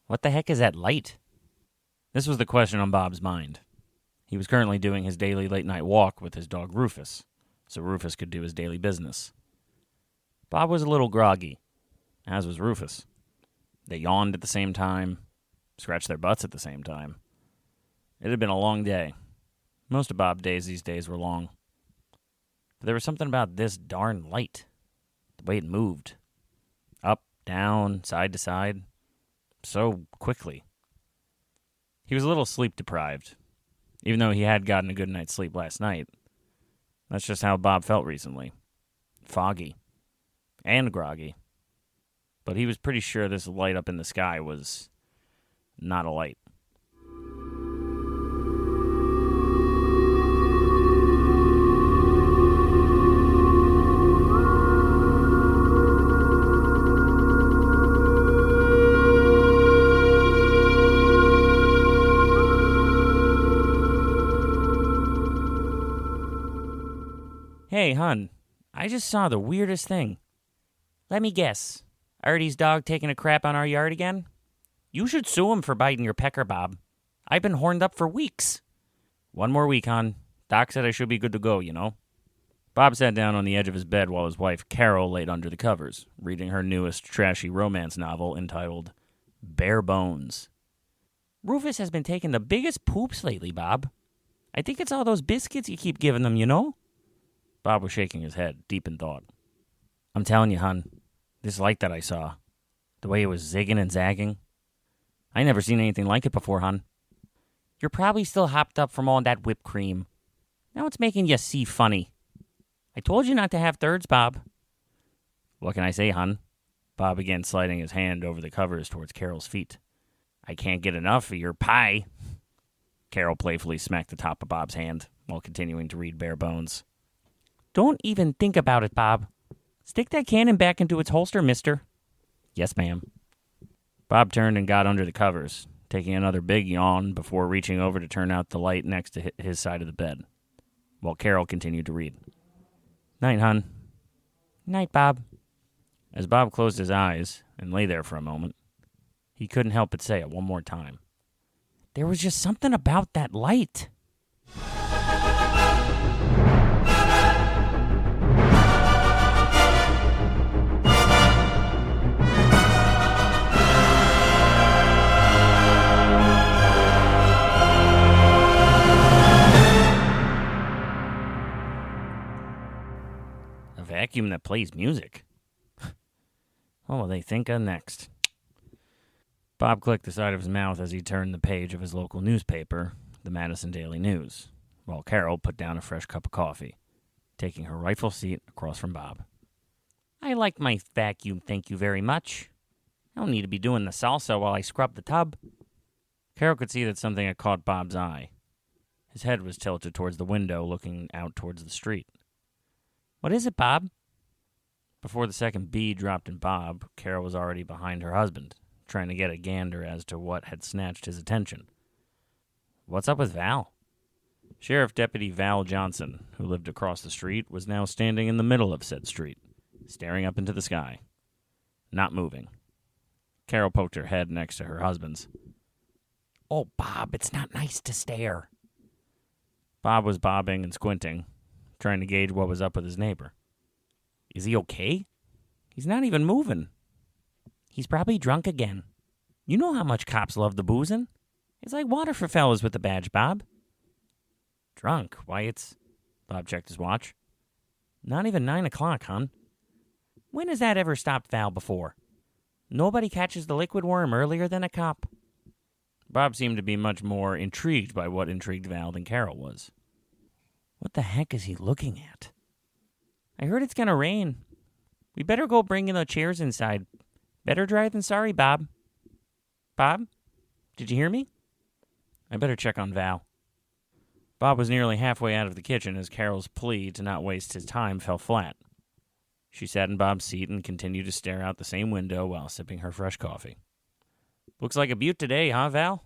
What the heck is that light? This was the question on Bob's mind. He was currently doing his daily late-night walk with his dog Rufus, so Rufus could do his daily business. Bob was a little groggy, as was Rufus. They yawned at the same time, scratched their butts at the same time. It had been a long day. Most of Bob's days these days were long. But there was something about this darn light, the way it moved. Up, down, side to side, so quickly. He was a little sleep-deprived, even though he had gotten a good night's sleep last night. That's just how Bob felt recently. Foggy. And groggy. But he was pretty sure this light up in the sky was not a light. Hey, hun, I just saw the weirdest thing. Let me guess. Artie's dog taking a crap on our yard again? You should sue him for biting your pecker, Bob. I've been horned up for weeks. One more week, hon. Doc said I should be good to go, you know. Bob sat down on the edge of his bed while his wife, Carol, laid under the covers, reading her newest trashy romance novel entitled Bare Bones. Rufus has been taking the biggest poops lately, Bob. I think it's all those biscuits you keep giving them, you know? Bob was shaking his head, deep in thought. I'm telling you, hon, this light that I saw, the way it was zigging and zagging, I never seen anything like it before, hon. You're probably still hopped up from all that whipped cream. Now it's making you see funny. I told you not to have thirds, Bob. What can I say, hon? Bob began sliding his hand over the covers towards Carol's feet. I can't get enough of your pie. Carol playfully smacked the top of Bob's hand while continuing to read Bare Bones. Don't even think about it, Bob. Stick that cannon back into its holster, mister. Yes, ma'am. Bob turned and got under the covers, taking another big yawn before reaching over to turn out the light next to his side of the bed, while Carol continued to read. Night, hon. Night, Bob. As Bob closed his eyes and lay there for a moment, he couldn't help but say it one more time. There was just something about that light. Vacuum that plays music. What will they think of next? Bob clicked the side of his mouth as he turned the page of his local newspaper, the Madison Daily News, while Carol put down a fresh cup of coffee, taking her rightful seat across from Bob. I like my vacuum, thank you very much. I don't need to be doing the salsa while I scrub the tub. Carol could see that something had caught Bob's eye. His head was tilted towards the window, looking out towards the street. What is it, Bob? Before the second bee dropped in Bob, Carol was already behind her husband, trying to get a gander as to what had snatched his attention. What's up with Val? Sheriff Deputy Val Johnson, who lived across the street, was now standing in the middle of said street, staring up into the sky, not moving. Carol poked her head next to her husband's. Oh, Bob, it's not nice to stare. Bob was bobbing and squinting, trying to gauge what was up with his neighbor. Is he okay? He's not even moving. He's probably drunk again. You know how much cops love the boozing. It's like water for fellas with a badge, Bob. Drunk? Why, it's... Bob checked his watch. Not even 9 o'clock, hon. When has that ever stopped Val before? Nobody catches the liquid worm earlier than a cop. Bob seemed to be much more intrigued by what intrigued Val than Carol was. What the heck is he looking at? I heard it's gonna rain. We better go bring in the chairs inside. Better dry than sorry, Bob. Bob? Did you hear me? I better check on Val. Bob was nearly halfway out of the kitchen as Carol's plea to not waste his time fell flat. She sat in Bob's seat and continued to stare out the same window while sipping her fresh coffee. Looks like a beaut today, huh, Val?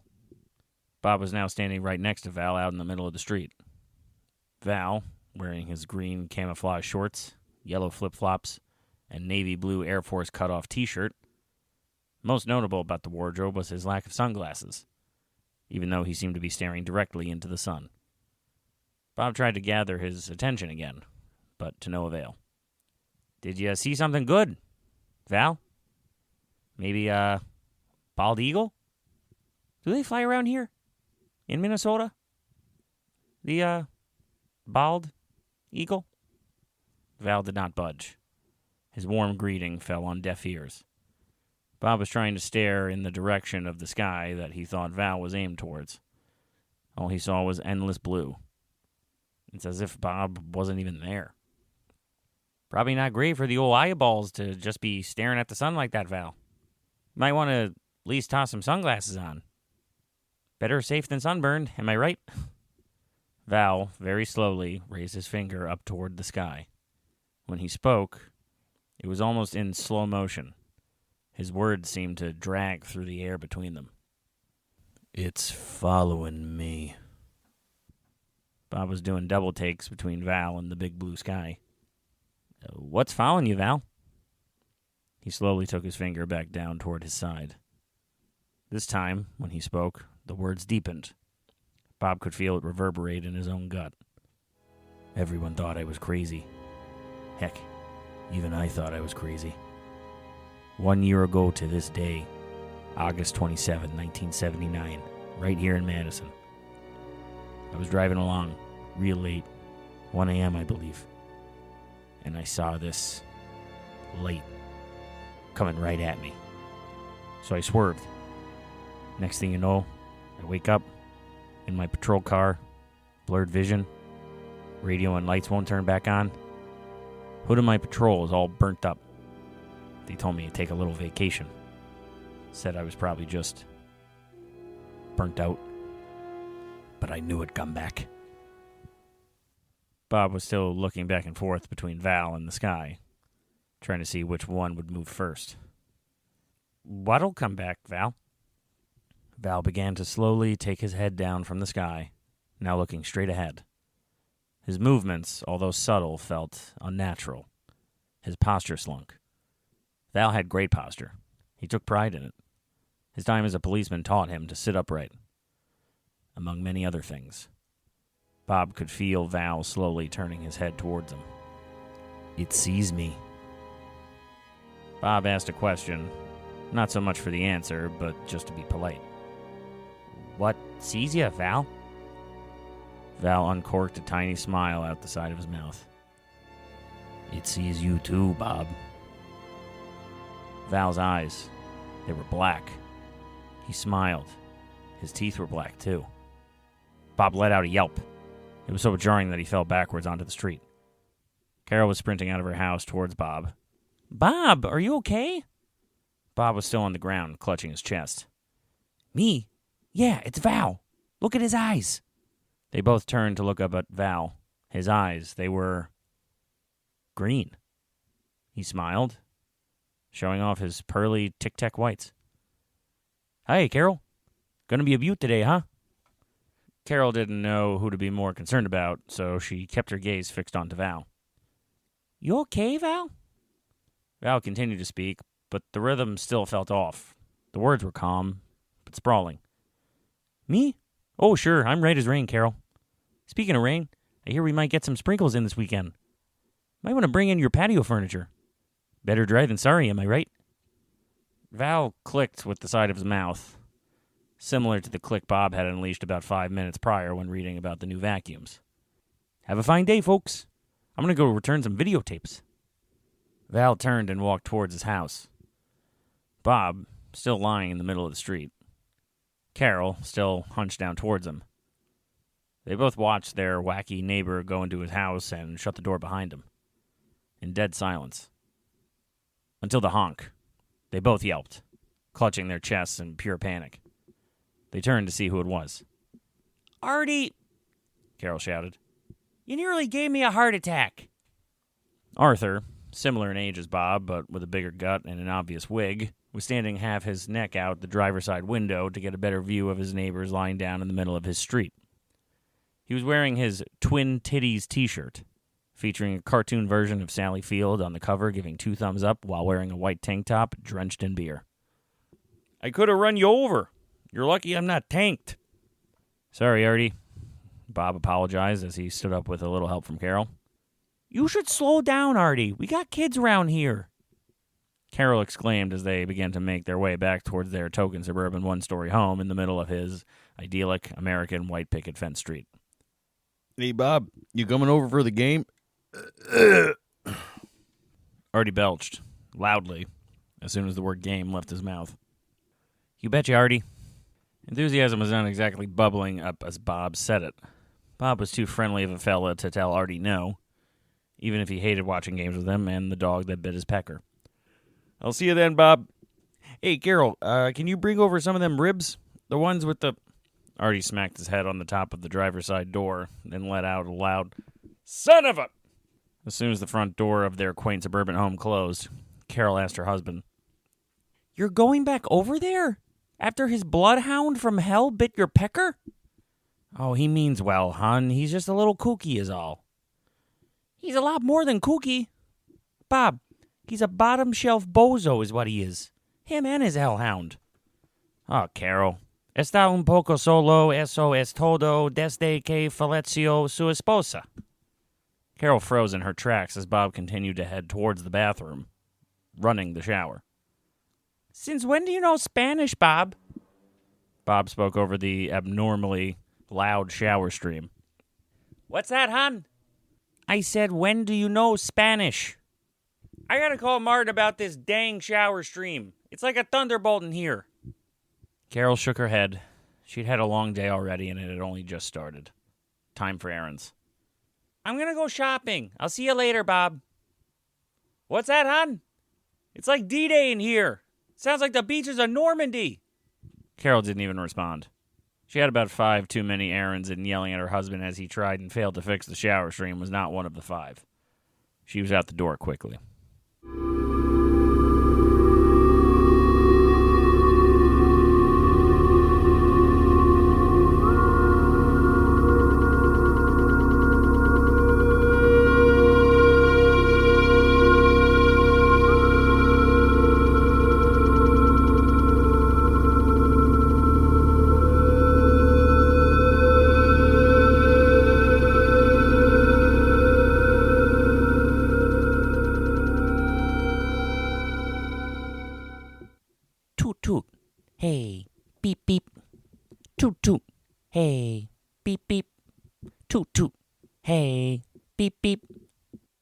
Bob was now standing right next to Val out in the middle of the street. Val, wearing his green camouflage shorts, yellow flip-flops, and navy blue Air Force cut-off t-shirt. Most notable about the wardrobe was his lack of sunglasses, even though he seemed to be staring directly into the sun. Bob tried to gather his attention again, but to no avail. "Did you see something good, Val? Maybe a bald eagle? Do they fly around here in Minnesota? The bald eagle?" Val did not budge. His warm greeting fell on deaf ears. Bob was trying to stare in the direction of the sky that he thought Val was aimed towards. All he saw was endless blue. It's as if Bob wasn't even there. "Probably not great for the old eyeballs to just be staring at the sun like that, Val. Might want to at least toss some sunglasses on. Better safe than sunburned, am I right?" Val very slowly raised his finger up toward the sky. When he spoke, it was almost in slow motion. His words seemed to drag through the air between them. "It's following me." Bob was doing double takes between Val and the big blue sky. "What's following you, Val?" He slowly took his finger back down toward his side. This time, when he spoke, the words deepened. Bob could feel it reverberate in his own gut. "Everyone thought I was crazy. Heck, even I thought I was crazy. 1 year ago to this day, August 27, 1979, right here in Madison. I was driving along, real late, 1 a.m. I believe, and I saw this light coming right at me. So I swerved. Next thing you know, I wake up in my patrol car, blurred vision, radio and lights won't turn back on. Hood of my patrol is all burnt up. They told me to take a little vacation. Said I was probably just burnt out. But I knew it'd come back." Bob was still looking back and forth between Val and the sky, trying to see which one would move first. "What'll come back, Val?" Val began to slowly take his head down from the sky, now looking straight ahead. His movements, although subtle, felt unnatural. His posture slunk. Val had great posture. He took pride in it. His time as a policeman taught him to sit upright, among many other things. Bob could feel Val slowly turning his head towards him. "It sees me." Bob asked a question, not so much for the answer, but just to be polite. "What sees you, Val?" Val uncorked a tiny smile out the side of his mouth. "It sees you too, Bob." Val's eyes, they were black. He smiled. His teeth were black, too. Bob let out a yelp. It was so jarring that he fell backwards onto the street. Carol was sprinting out of her house towards Bob. "Bob, are you okay?" Bob was still on the ground, clutching his chest. "Me? Yeah, it's Val. Look at his eyes." They both turned to look up at Val. His eyes, they were green. He smiled, showing off his pearly tic-tac whites. "Hey, Carol. Gonna be a beaut today, huh?" Carol didn't know who to be more concerned about, so she kept her gaze fixed onto Val. "You okay, Val?" Val continued to speak, but the rhythm still felt off. The words were calm, but sprawling. "Me? Oh, sure, I'm right as rain, Carol. Speaking of rain, I hear we might get some sprinkles in this weekend. Might want to bring in your patio furniture. Better dry than sorry, am I right?" Val clicked with the side of his mouth, similar to the click Bob had unleashed about 5 minutes prior when reading about the new vacuums. "Have a fine day, folks. I'm going to go return some videotapes." Val turned and walked towards his house. Bob, still lying in the middle of the street. Carol, still hunched down towards him. They both watched their wacky neighbor go into his house and shut the door behind him, in dead silence. Until the honk. They both yelped, clutching their chests in pure panic. They turned to see who it was. "Artie!" Carol shouted. "You nearly gave me a heart attack." Arthur, similar in age as Bob, but with a bigger gut and an obvious wig, was standing half his neck out the driver's side window to get a better view of his neighbors lying down in the middle of his street. He was wearing his Twin Titties t-shirt, featuring a cartoon version of Sally Field on the cover giving 2 thumbs up while wearing a white tank top drenched in beer. I could have run you over. You're lucky I'm not tanked. Sorry, Artie. Bob apologized as he stood up with a little help from Carol. You should slow down, Artie. We got kids around here. Carol exclaimed as they began to make their way back towards their token suburban one-story home in the middle of his idyllic American white picket fence street. Hey, Bob, you coming over for the game? Artie belched, loudly, as soon as the word game left his mouth. You betcha, Artie. Enthusiasm was not exactly bubbling up as Bob said it. Bob was too friendly of a fella to tell Artie no, even if he hated watching games with him and the dog that bit his pecker. I'll see you then, Bob. Hey, Carol, can you bring over some of them ribs? The ones with the... Artie smacked his head on the top of the driver's side door, then let out a loud, son of a... As soon as the front door of their quaint suburban home closed, Carol asked her husband, You're going back over there? After his bloodhound from hell bit your pecker? Oh, he means well, hon. He's just a little kooky is all. He's a lot more than kooky. Bob, he's a bottom-shelf bozo is what he is. Him and his hellhound. Oh, Carol. Está un poco solo, eso es todo, desde que falleció su esposa. Carol froze in her tracks as Bob continued to head towards the bathroom, running the shower. Since when do you know Spanish, Bob? Bob spoke over the abnormally loud shower stream. What's that, hon? I said, when do you know Spanish? I gotta call Martin about this dang shower stream. It's like a thunderbolt in here. Carol shook her head. She'd had a long day already, and it had only just started. Time for errands. I'm gonna go shopping. I'll see you later, Bob. What's that, hon? It's like D-Day in here. Sounds like the beaches of Normandy. Carol didn't even respond. She had about 5 too many errands, and yelling at her husband as he tried and failed to fix the shower stream was not one of the 5. She was out the door quickly. Toot toot, hey, beep beep. Toot toot, hey, beep beep. Toot toot, hey, beep beep.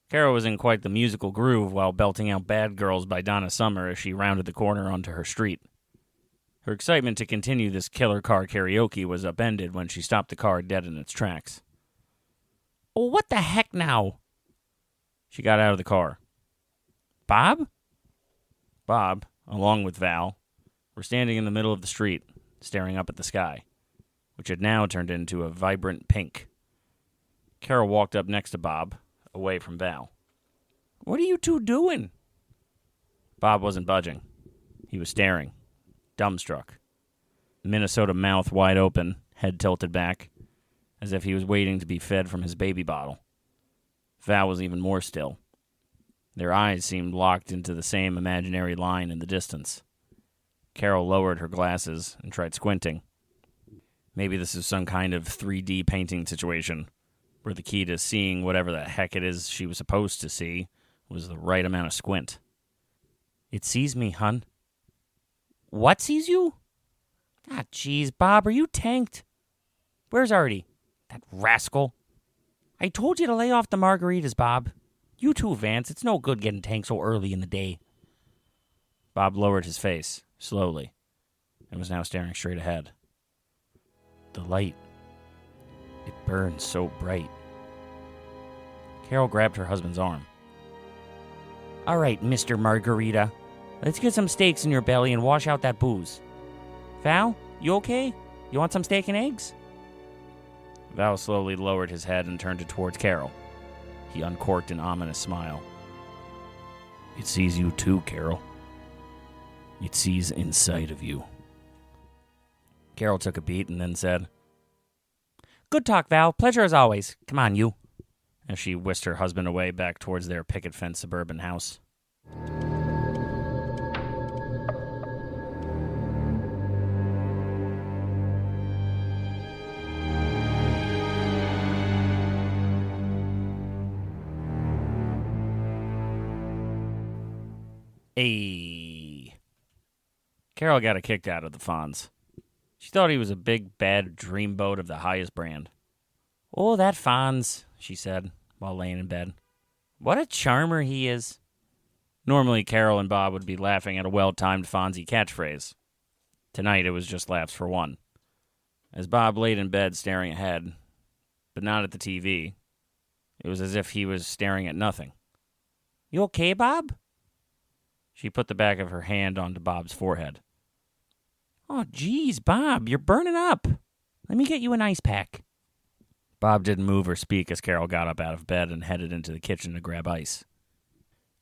Carol was in quite the musical groove while belting out Bad Girls by Donna Summer as she rounded the corner onto her street. Her excitement to continue this killer car karaoke was upended when she stopped the car dead in its tracks. Oh, what the heck now? She got out of the car. Bob? Bob, along with Val, were standing in the middle of the street, staring up at the sky, which had now turned into a vibrant pink. Carol walked up next to Bob, away from Val. What are you two doing? Bob wasn't budging. He was staring, dumbstruck. Minnesota mouth wide open, head tilted back, as if he was waiting to be fed from his baby bottle. Val was even more still. Their eyes seemed locked into the same imaginary line in the distance. Carol lowered her glasses and tried squinting. Maybe this is some kind of 3D painting situation, where the key to seeing whatever the heck it is she was supposed to see was the right amount of squint. It sees me, hun. What sees you? Ah, jeez, Bob, are you tanked? Where's Artie? That rascal. I told you to lay off the margaritas, Bob. You too, Vance. It's no good getting tanked so early in the day. Bob lowered his face, slowly, and was now staring straight ahead. The light. It burned so bright. Carol grabbed her husband's arm. All right, Mr. Margarita. Let's get some steaks in your belly and wash out that booze. Val, you okay? You want some steak and eggs? Val slowly lowered his head and turned it towards Carol. He uncorked an ominous smile. It sees you too, Carol. It sees inside of you. Carol took a beat and then said, Good talk, Val. Pleasure as always. Come on, you. As she whisked her husband away back towards their picket fence suburban house. Hey. Carol got a kick out of the Fonz. She thought he was a big, bad dreamboat of the highest brand. Oh, that Fonz, she said, while laying in bed. What a charmer he is. Normally, Carol and Bob would be laughing at a well-timed Fonzie catchphrase. Tonight, it was just laughs for one. As Bob laid in bed staring ahead, but not at the TV, it was as if he was staring at nothing. You okay, Bob? She put the back of her hand onto Bob's forehead. Oh, geez, Bob, you're burning up. Let me get you an ice pack. Bob didn't move or speak as Carol got up out of bed and headed into the kitchen to grab ice.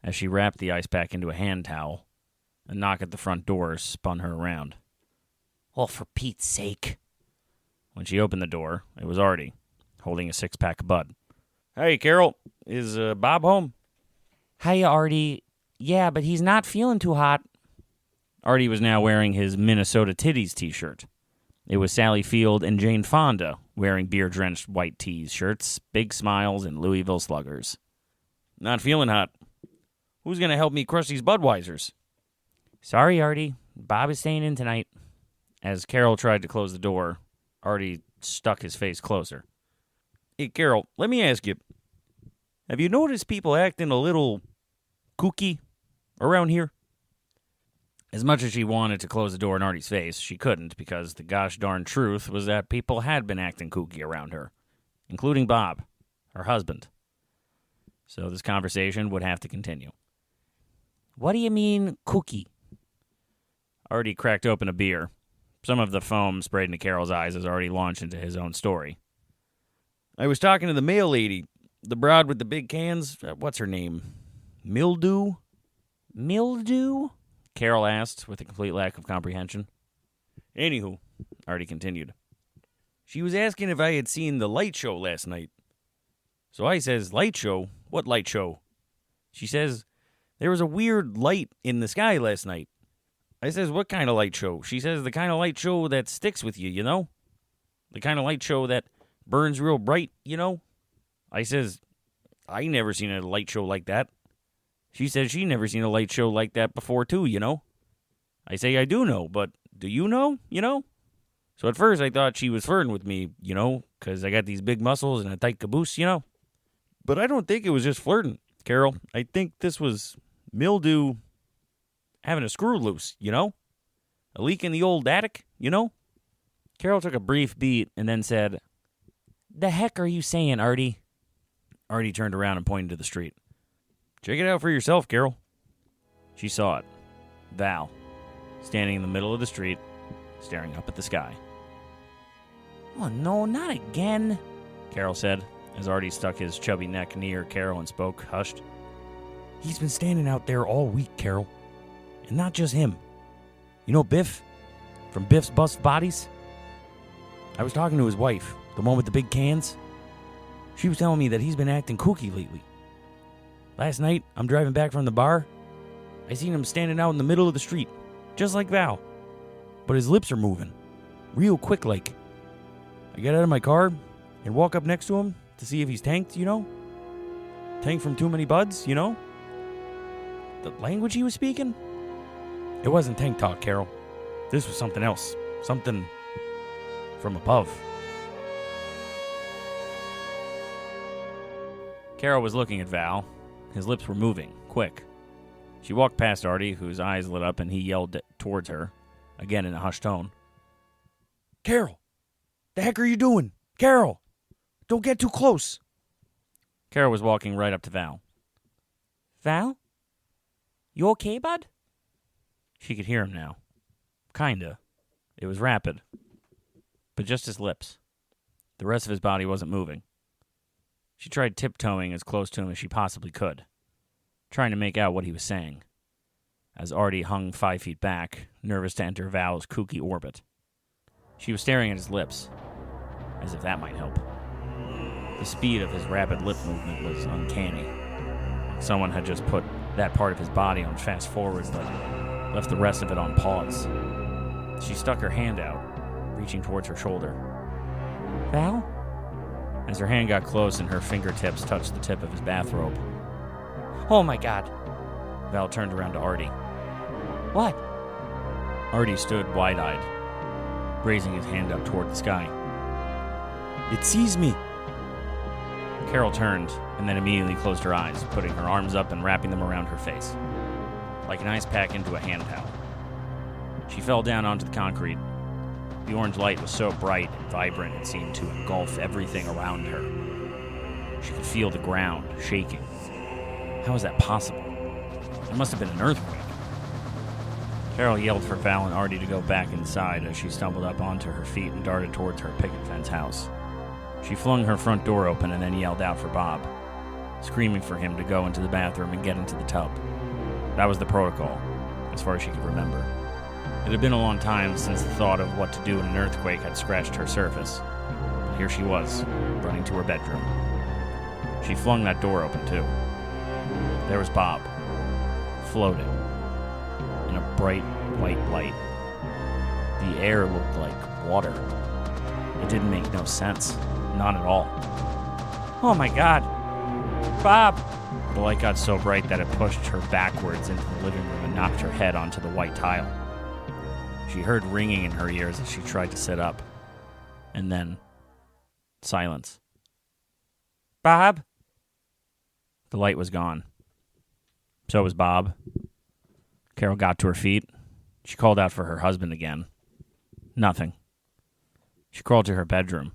As she wrapped the ice pack into a hand towel, a knock at the front door spun her around. Oh, for Pete's sake. When she opened the door, it was Artie, holding a six-pack of Bud. Hey, Carol, is Bob home? Hiya, Artie. Yeah, but he's not feeling too hot. Artie was now wearing his Minnesota Titties t-shirt. It was Sally Field and Jane Fonda wearing beer-drenched white T-shirts, big smiles, and Louisville Sluggers. Not feeling hot. Who's going to help me crush these Budweisers? Sorry, Artie. Bob is staying in tonight. As Carol tried to close the door, Artie stuck his face closer. Hey, Carol, let me ask you. Have you noticed people acting a little kooky around here? As much as she wanted to close the door in Artie's face, she couldn't because the gosh darn truth was that people had been acting kooky around her, including Bob, her husband. So this conversation would have to continue. What do you mean, kooky? Artie cracked open a beer. Some of the foam sprayed into Carol's eyes as Artie launched into his own story. I was talking to the mail lady, the broad with the big cans. What's her name? Mildew? Mildew? Carol asked, with a complete lack of comprehension. Anywho, Artie continued. She was asking if I had seen the light show last night. So I says, light show? What light show? She says, there was a weird light in the sky last night. I says, what kind of light show? She says, the kind of light show that sticks with you, you know? The kind of light show that burns real bright, you know? I says, I never seen a light show like that. She says she never seen a light show like that before, too, you know? I say, I do know, but do you know, you know? So at first I thought she was flirting with me, you know, because I got these big muscles and a tight caboose, you know? But I don't think it was just flirting, Carol. I think this was mildew having a screw loose, you know? A leak in the old attic, you know? Carol took a brief beat and then said, the heck are you saying, Artie? Artie turned around and pointed to the street. Check it out for yourself, Carol. She saw it. Val, standing in the middle of the street, staring up at the sky. Oh, no, not again, Carol said, as Artie stuck his chubby neck near Carol and spoke, hushed. He's been standing out there all week, Carol. And not just him. You know Biff? From Biff's Bust Bodies? I was talking to his wife, the one with the big cans. She was telling me that he's been acting kooky lately. Last night, I'm driving back from the bar. I seen him standing out in the middle of the street, just like Val. But his lips are moving, real quick like. I get out of my car and walk up next to him to see if he's tanked, you know? Tanked from too many buds, you know? The language he was speaking? It wasn't tank talk, Carol. This was something else. Something from above. Carol was looking at Val. His lips were moving, quick. She walked past Artie, whose eyes lit up, and he yelled towards her, again in a hushed tone. Carol! The heck are you doing? Carol! Don't get too close! Carol was walking right up to Val. Val? You okay, bud? She could hear him now. Kinda. It was rapid. But just his lips. The rest of his body wasn't moving. She tried tiptoeing as close to him as she possibly could, trying to make out what he was saying, as Artie hung 5 feet back, nervous to enter Val's kooky orbit. She was staring at his lips, as if that might help. The speed of his rapid lip movement was uncanny. Someone had just put that part of his body on fast forwards but left the rest of it on pause. She stuck her hand out, reaching towards her shoulder. Val? As her hand got close and her fingertips touched the tip of his bathrobe. Oh my God. Val turned around to Artie. What? Artie stood wide-eyed, raising his hand up toward the sky. It sees me. Carol turned and then immediately closed her eyes, putting her arms up and wrapping them around her face, like an ice pack into a hand towel. She fell down onto the concrete. The orange light was so bright and vibrant it seemed to engulf everything around her. She could feel the ground shaking. How was that possible? It must have been an earthquake. Carol yelled for Val and Artie to go back inside as she stumbled up onto her feet and darted towards her picket fence house. She flung her front door open and then yelled out for Bob, screaming for him to go into the bathroom and get into the tub. That was the protocol, as far as she could remember. It had been a long time since the thought of what to do in an earthquake had scratched her surface. But here she was, running to her bedroom. She flung that door open, too. There was Bob, floating, in a bright white light. The air looked like water. It didn't make no sense. Not at all. Oh my God! Bob! The light got so bright that it pushed her backwards into the living room and knocked her head onto the white tile. She heard ringing in her ears as she tried to sit up. And then, silence. Bob? The light was gone. So was Bob. Carol got to her feet. She called out for her husband again. Nothing. She crawled to her bedroom.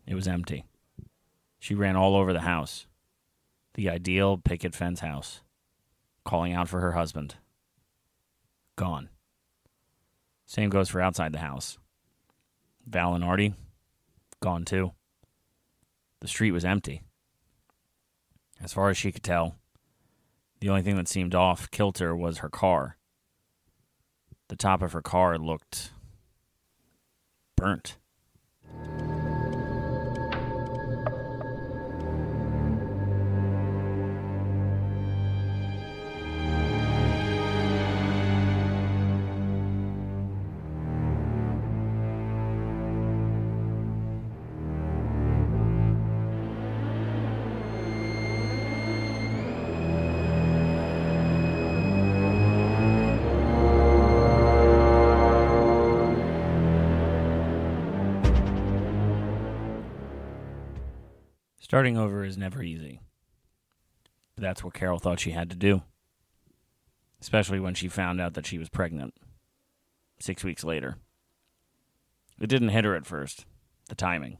It was empty. She ran all over the house. The ideal picket fence house. Calling out for her husband. Gone. Same goes for outside the house. Val and Artie, gone too. The street was empty. As far as she could tell, the only thing that seemed off kilter was her car. The top of her car looked burnt. Starting over is never easy. But that's what Carol thought she had to do. Especially when she found out that she was pregnant. 6 weeks later. It didn't hit her at first. The timing.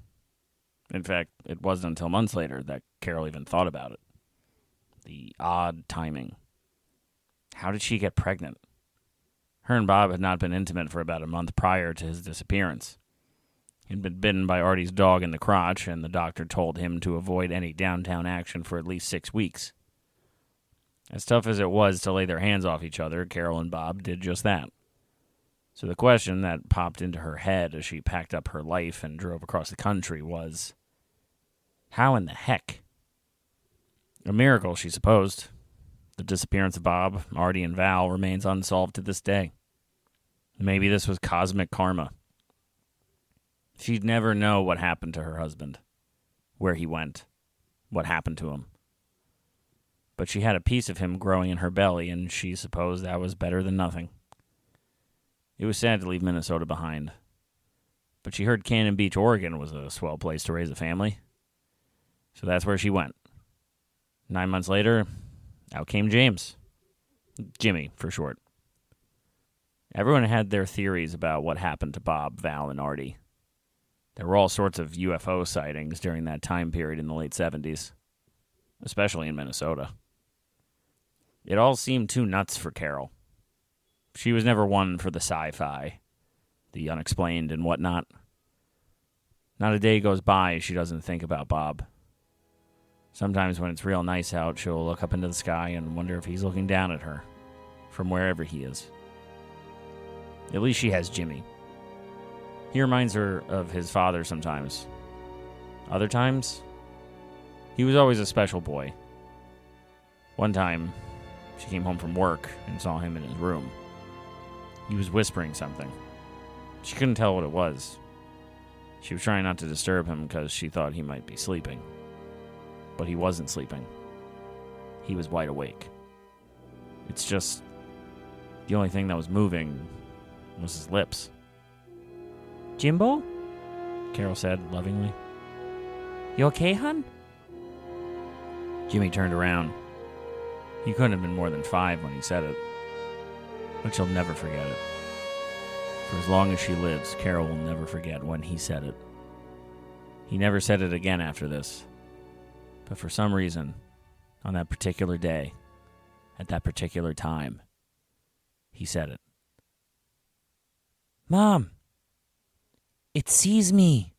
In fact, it wasn't until months later that Carol even thought about it. The odd timing. How did she get pregnant? Her and Bob had not been intimate for about a month prior to his disappearance. He'd been bitten by Artie's dog in the crotch, and the doctor told him to avoid any downtown action for at least 6 weeks. As tough as it was to lay their hands off each other, Carol and Bob did just that. So the question that popped into her head as she packed up her life and drove across the country was, how in the heck? A miracle, she supposed. The disappearance of Bob, Artie, and Val remains unsolved to this day. Maybe this was cosmic karma. She'd never know what happened to her husband, where he went, what happened to him. But she had a piece of him growing in her belly, and she supposed that was better than nothing. It was sad to leave Minnesota behind. But she heard Cannon Beach, Oregon was a swell place to raise a family. So that's where she went. 9 months later, out came James. Jimmy, for short. Everyone had their theories about what happened to Bob, Val, and Artie. There were all sorts of UFO sightings during that time period in the late 70s, especially in Minnesota. It all seemed too nuts for Carol. She was never one for the sci-fi, the unexplained and whatnot. Not a day goes by she doesn't think about Bob. Sometimes when it's real nice out, she'll look up into the sky and wonder if he's looking down at her, from wherever he is. At least she has Jimmy. He reminds her of his father sometimes. Other times, he was always a special boy. One time, she came home from work and saw him in his room. He was whispering something. She couldn't tell what it was. She was trying not to disturb him because she thought he might be sleeping. But he wasn't sleeping. He was wide awake. It's just The only thing that was moving was his lips. Jimbo? Carol said lovingly. You okay, hon? Jimmy turned around. He couldn't have been more than 5 when he said it. But she'll never forget it. For as long as she lives, Carol will never forget when he said it. He never said it again after this. But for some reason, on that particular day, at that particular time, he said it. Mom, it sees me.